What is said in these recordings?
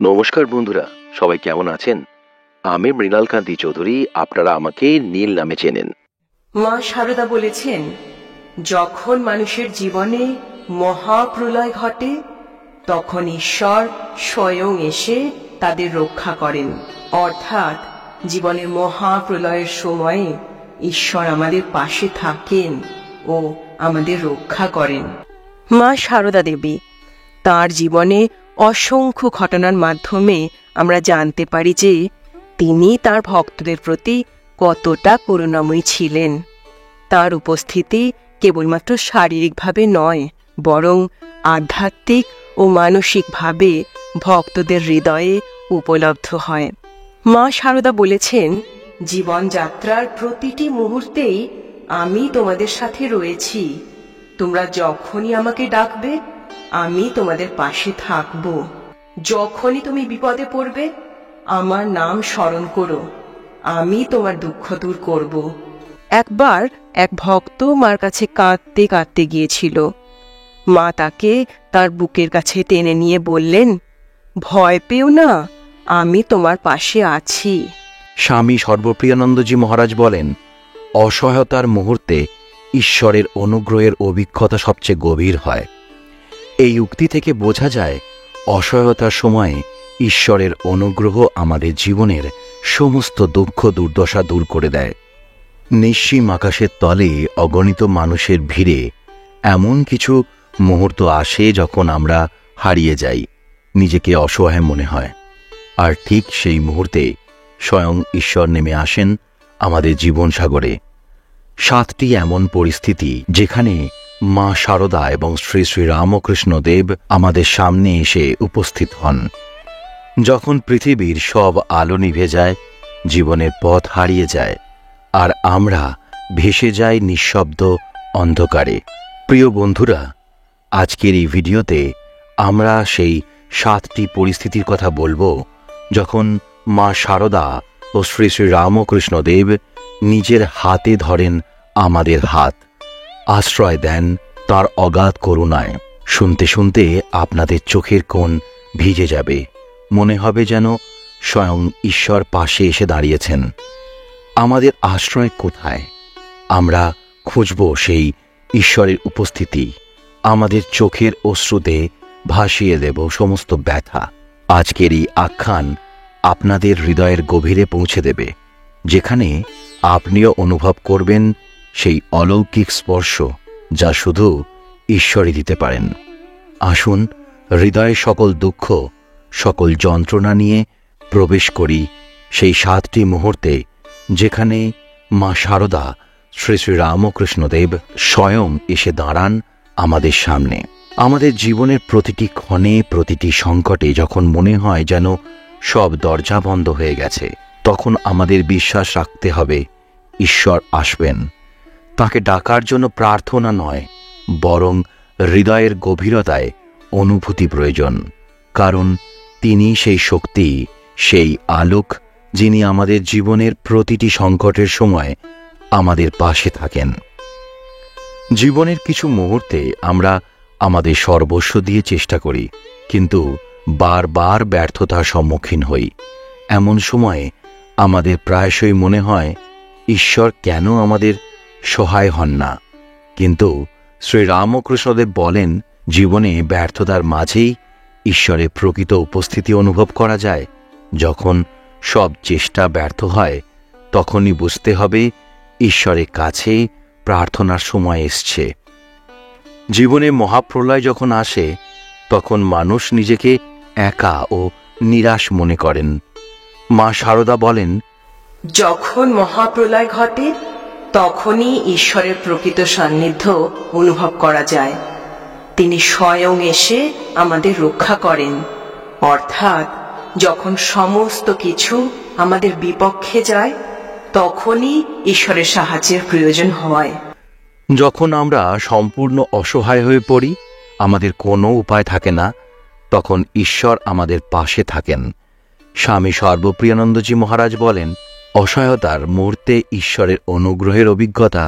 নমস্কার বন্ধুরা, সবাই কেমন আছেন? আমি মৃণাল কান্তি চৌধুরী। আপনারা আমাকে নীল নামে চেনেন। মা শারদা বলেছেন, যখন মানুষের জীবনে মহাপ্রলয় ঘটে তখন ঈশ্বর স্বয়ং এসে তাদের রক্ষা করেন। অর্থাৎ জীবনের মহাপ্রলয়ের সময়ে ঈশ্বর আমাদের পাশে থাকেন ও আমাদের রক্ষা করেন। মা শারদা দেবী তাঁর জীবনে অসংখ্য ঘটনার মাধ্যমে আমরা জানতে পারি যে তিনি তাঁর ভক্তদের প্রতি কতটা করুণাময়ী ছিলেন। তাঁর উপস্থিতি কেবলমাত্র শারীরিকভাবে নয়, বরং আধ্যাত্মিক ও মানসিকভাবে ভক্তদের হৃদয়ে উপলব্ধ হয়। মা শারদা বলেছেন, জীবনযাত্রার প্রতিটি মুহূর্তেই আমি তোমাদের সাথে রয়েছি। তোমরা যখনই আমাকে ডাকবে আমি তোমাদের পাশে থাকব। যখনই তুমি বিপদে পড়বে আমার নাম স্মরণ করো, আমি তোমার দুঃখ দূর করব। একবার এক ভক্ত মার কাছে কাঁদতে কাঁদতে গিয়েছিল। মা তাকে তার বুকের কাছে টেনে নিয়ে বললেন, ভয় পেও না, আমি তোমার পাশে আছি। স্বামী সর্বপ্রিয়ানন্দজি মহারাজ বলেন, অসহায়তার মুহূর্তে ঈশ্বরের অনুগ্রহের অভিজ্ঞতা সবচেয়ে গভীর হয়। এই উক্তি থেকে বোঝা যায়, অসহায়তার সময়ে ঈশ্বরের অনুগ্রহ আমাদের জীবনের সমস্ত দুঃখ দুর্দশা দূর করে দেয়। নিঃসীম আকাশের তলে অগণিত মানুষের ভিড়ে এমন কিছু মুহূর্ত আসে যখন আমরা হারিয়ে যাই, নিজেকে অসহায় মনে হয়। আর ঠিক সেই মুহূর্তে স্বয়ং ঈশ্বর নেমে আসেন আমাদের জীবন সাগরে। 7টি এমন পরিস্থিতি যেখানে মা শারদা এবং শ্রী শ্রী রামকৃষ্ণ দেব আমাদের সামনে এসে উপস্থিত হন। যখন পৃথিবীর সব আলো নিভে যায়, জীবনের পথ হারিয়ে যায়, আর আমরা ভেসে যাই নিঃশব্দ অন্ধকারে। প্রিয় বন্ধুরা, আজকের এই ভিডিওতে আমরা সেই 7টি পরিস্থিতির কথা বলবো যখন মা শারদা ও শ্রী শ্রী রামকৃষ্ণ দেব নিজের হাতে ধরেন আমাদের হাত, আশ্রয় দেন তাঁর অগাধ করুণায়। শুনতে শুনতে আপনাদের চোখের কোণ ভিজে যাবে, মনে হবে যেন স্বয়ং ঈশ্বর পাশে এসে দাঁড়িয়েছেন। আমাদের আশ্রয় কোথায়? আমরা খুঁজব সেই ঈশ্বরের উপস্থিতি। আমাদের চোখের অশ্রুতে ভাসিয়ে দেব সমস্ত ব্যথা। আজকের এই আখ্যান আপনাদের হৃদয়ের গভীরে পৌঁছে দেবে, যেখানে আপনিও অনুভব করবেন সেই অলৌকিক স্পর্শ যা শুধু ঈশ্বরই দিতে পারেন। আসুন হৃদয়ে সকল দুঃখ, সকল যন্ত্রণা নিয়ে প্রবেশ করি সেই 7টি মুহূর্তে যেখানে মা শারদা শ্রী শ্রী রামকৃষ্ণদেব স্বয়ং এসে দাঁড়ান আমাদের সামনে। আমাদের জীবনের প্রতিটি ক্ষণে, প্রতিটি সংকটে যখন মনে হয় যেন সব দরজা বন্ধ হয়ে গেছে, তখন আমাদের বিশ্বাস রাখতে হবে ঈশ্বর আসবেন। তাকে ডাকার জন্য প্রার্থনা নয়, বরং হৃদয়ের গভীরতায় অনুভূতি প্রয়োজন। কারণ তিনি সেই শক্তি, সেই আলোক, যিনি আমাদের জীবনের প্রতিটি সংকটের সময় আমাদের পাশে থাকেন। জীবনের কিছু মুহূর্তে আমরা আমাদের সর্বস্ব দিয়ে চেষ্টা করি, কিন্তু বারবার ব্যর্থতার সম্মুখীন হই। এমন সময়ে আমাদের প্রায়শই মনে হয়, ঈশ্বর কেন আমাদের সহায় হন না? কিন্তু শ্রী রামকৃষ্ণদেব বলেন, জীবনে ব্যর্থতার মাঝেই ঈশ্বরের প্রকৃত উপস্থিতি অনুভব করা যায়। যখন সব চেষ্টা ব্যর্থ হয়, তখনই বুঝতে হবে ঈশ্বরের কাছে প্রার্থনার সময় এসছে। জীবনে মহাপ্রলয় যখন আসে, তখন মানুষ নিজেকে একা ও নিরাশ মনে করেন। মা শারদা বলেন, যখন মহাপ্রলয় ঘটে তখনই ঈশ্বরের প্রকৃত সান্নিধ্য অনুভব করা যায়। তিনি স্বয়ং এসে আমাদের রক্ষা করেন। অর্থাৎ যখন সমস্ত কিছু আমাদের বিপক্ষে যায়, তখনই ঈশ্বরের সাহায্যের প্রয়োজন হয়। যখন আমরা সম্পূর্ণ অসহায় হয়ে পড়ি, আমাদের কোনো উপায় থাকে না, তখন ঈশ্বর আমাদের পাশে থাকেন। স্বামী সর্বপ্রিয়ানন্দজি মহারাজ বলেন, অসহায়তার মুহূর্তে ঈশ্বরের অনুগ্রহের অভিজ্ঞতা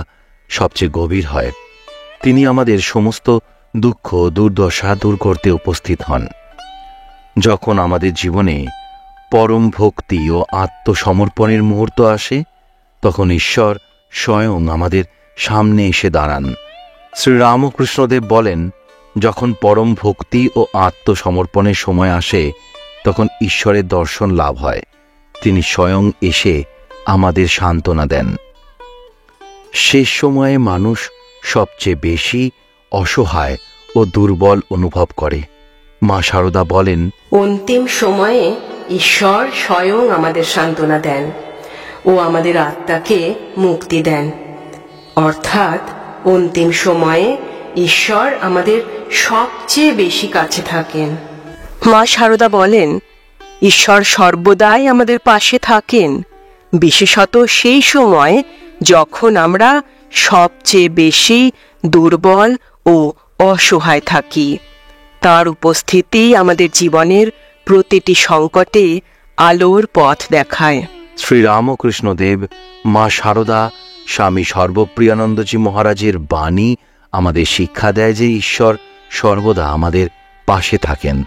সবচেয়ে গভীর হয়। তিনি আমাদের সমস্ত দুঃখ দুর্দশা দূর করতে উপস্থিত হন। যখন আমাদের জীবনে পরম ভক্তি ও আত্মসমর্পণের মুহূর্ত আসে, তখন ঈশ্বর স্বয়ং আমাদের সামনে এসে দাঁড়ান। শ্রীরামকৃষ্ণদেব বলেন, যখন পরম ভক্তি ও আত্মসমর্পণের সময় আসে, তখন ঈশ্বরের দর্শন লাভ হয়। তিনি স্বয়ং এসে আমাদের সান্ত্বনা দেন। শেষ সময়ে মানুষ সবচেয়ে বেশি অসহায় ও দুর্বল অনুভব করে। মা শারদা বলেন, অন্তিম সময়ে ঈশ্বর স্বয়ং আমাদের সান্ত্বনা দেন ও আমাদের আত্মাকে মুক্তি দেন। অর্থাৎ অন্তিম সময়ে ঈশ্বর আমাদের সবচেয়ে বেশি কাছে থাকেন। মা শারদা বলেন, ঈশ্বর সর্বদাই আমাদের পাশে থাকেন, বিশেষত সেই সময় যখন আমরা সবচেয়ে বেশি দুর্বল ও অসহায় থাকি। তার উপস্থিতি আমাদের জীবনের প্রতিটি সংকটে আলোর পথ দেখায়। শ্রীরামকৃষ্ণদেব, মা শারদা, স্বামী সর্বপ্রিয়ানন্দজি মহারাজের বাণী আমাদের শিক্ষা দেয় যে ঈশ্বর সর্বদা আমাদের পাশে থাকেন,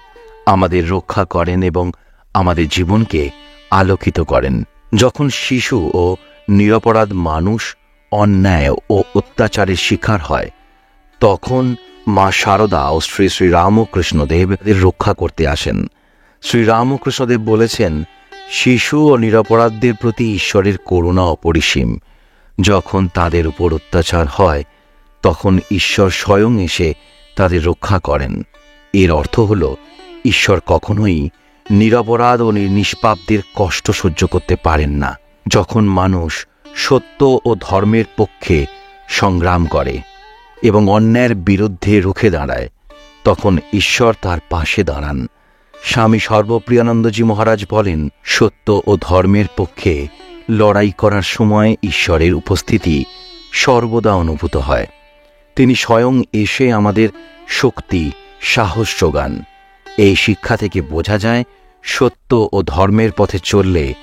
আমাদের রক্ষা করেন এবং আমাদের জীবনকে আলোকিত করেন। যখন শিশু ও নিরপরাধ মানুষ অন্যায় ও অত্যাচারের শিকার হয়, তখন মা শারদা ও শ্রী শ্রী রামকৃষ্ণদেব এদের রক্ষা করতে আসেন। শ্রীরামকৃষ্ণদেব বলেছেন, শিশু ও নিরপরাধদের প্রতি ঈশ্বরের করুণা অপরিসীম। যখন তাদের উপর অত্যাচার হয়, তখন ঈশ্বর স্বয়ং এসে তাদের রক্ষা করেন। এর অর্থ হল, ঈশ্বর কখনোই নিরপরাধ ও নিষ্পাপদের কষ্ট সহ্য করতে পারেন না। যখন মানুষ সত্য ও ধর্মের পক্ষে সংগ্রাম করে এবং অন্যায়ের বিরুদ্ধে রুখে দাঁড়ায়, তখন ঈশ্বর তার পাশে দাঁড়ান। স্বামী সর্বপ্রিয়ানন্দজি মহারাজ বলেন, সত্য ও ধর্মের পক্ষে লড়াই করার সময় ঈশ্বরের উপস্থিতি সর্বদা অনুভূত হয়। তিনি স্বয়ং এসে আমাদের শক্তি, সাহস যোগান। এই শিক্ষা থেকে বোঝা যায়, সত্য ও ধর্মের পথে চললে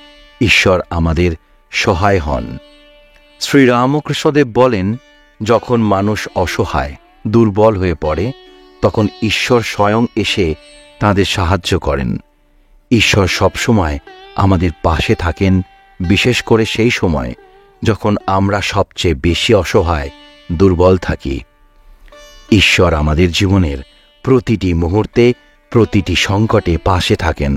ঈশ্বর আমাদের সহায় হন। শ্রীরামকৃষ্ণদেব বলেন, যখন মানুষ অসহায়, দুর্বল হয়ে পড়ে, তখন ঈশ্বর স্বয়ং এসে তাদের সাহায্য করেন। ঈশ্বর সবসময় আমাদের পাশে থাকেন, বিশেষ করে সেই সময় যখন আমরা সবচেয়ে বেশি অসহায়, দুর্বল থাকি। ঈশ্বর আমাদের জীবনের প্রতিটি মুহূর্তে, প্রতিটি সংকটে পাশে থাকেন।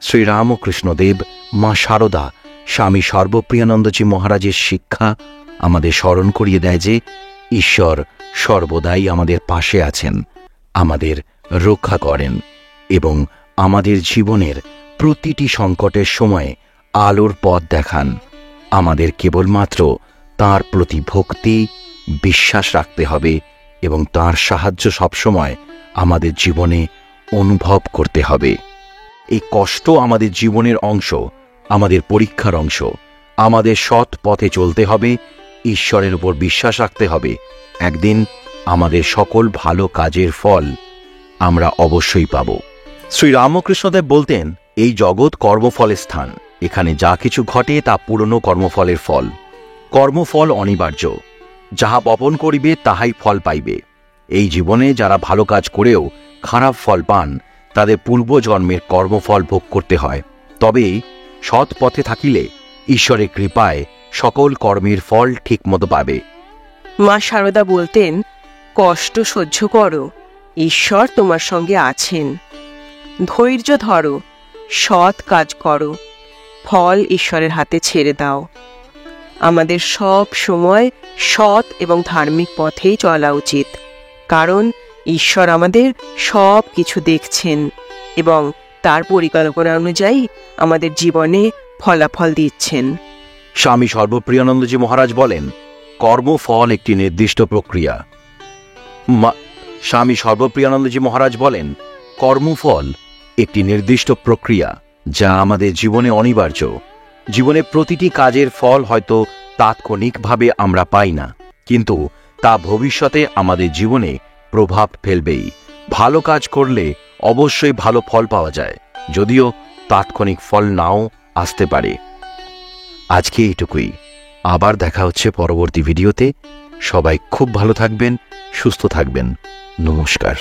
শ্রীরামকৃষ্ণদেব, মা শারদা, স্বামী সর্বপ্রিয়ানন্দজি মহারাজের শিক্ষা আমাদের স্মরণ করিয়ে দেয় যে ঈশ্বর সর্বদাই আমাদের পাশে আছেন, আমাদের রক্ষা করেন এবং আমাদের জীবনের প্রতিটি সংকটের সময়ে আলোর পথ দেখান। আমাদের কেবলমাত্র তাঁর প্রতি ভক্তি, বিশ্বাস রাখতে হবে এবং তাঁর সাহায্য সবসময় আমাদের জীবনে অনুভব করতে হবে। এই কষ্ট আমাদের জীবনের অংশ, আমাদের পরীক্ষার অংশ। আমাদের সৎ পথে চলতে হবে, ঈশ্বরের উপর বিশ্বাস রাখতে হবে। একদিন আমাদের সকল ভালো কাজের ফল আমরা অবশ্যই পাব। শ্রীরামকৃষ্ণদেব বলতেন, এই জগৎ কর্মফলের স্থান। এখানে যা কিছু ঘটে তা পুরনো কর্মফলের ফল। কর্মফল অনিবার্য। যাহা বপন করিবে তাহাই ফল পাইবে। এই জীবনে যারা ভালো কাজ করেও খারাপ ফল পান, তাদের পূর্বজন্মের কর্মফল ভোগ করতে হয়। তবে সৎ পথে থাকিলে ঈশ্বরের কৃপায় সকল কর্মের ফল ঠিকমতো পাবে। মা শারদা বলতেন, কষ্ট সহ্য করো, ঈশ্বর তোমার সঙ্গে আছেন। ধৈর্য ধরো, সৎ কাজ করো, ফল ঈশ্বরের হাতে ছেড়ে দাও। আমাদের সব সময় সৎ এবং ধার্মিক পথেই চলা উচিত, কারণ ঈশ্বর আমাদের সব কিছু দেখছেন এবং তার পরিকল্পনা অনুযায়ী আমাদের জীবনে ফলাফল দিচ্ছেন। স্বামী সর্বপ্রিয়ানন্দজি মহারাজ বলেন, কর্মফল একটি নির্দিষ্ট প্রক্রিয়া। স্বামী সর্বপ্রিয়ানন্দজি মহারাজ বলেন, কর্মফল একটি নির্দিষ্ট প্রক্রিয়া যা আমাদের জীবনে অনিবার্য। জীবনে প্রতিটি কাজের ফল হয়তো তাৎক্ষণিকভাবে আমরা পাই না, কিন্তু তা ভবিষ্যতে আমাদের জীবনে প্রভাব ফেলবেই। ভালো কাজ করলে অবশ্যই ভালো ফল পাওয়া যায়, যদিও তাৎক্ষণিক ফল নাও আসতে পারে। আজকে এইটুকুই। আবার দেখা হচ্ছে পরবর্তী ভিডিওতে। সবাই খুব ভালো থাকবেন, সুস্থ থাকবেন। নমস্কার।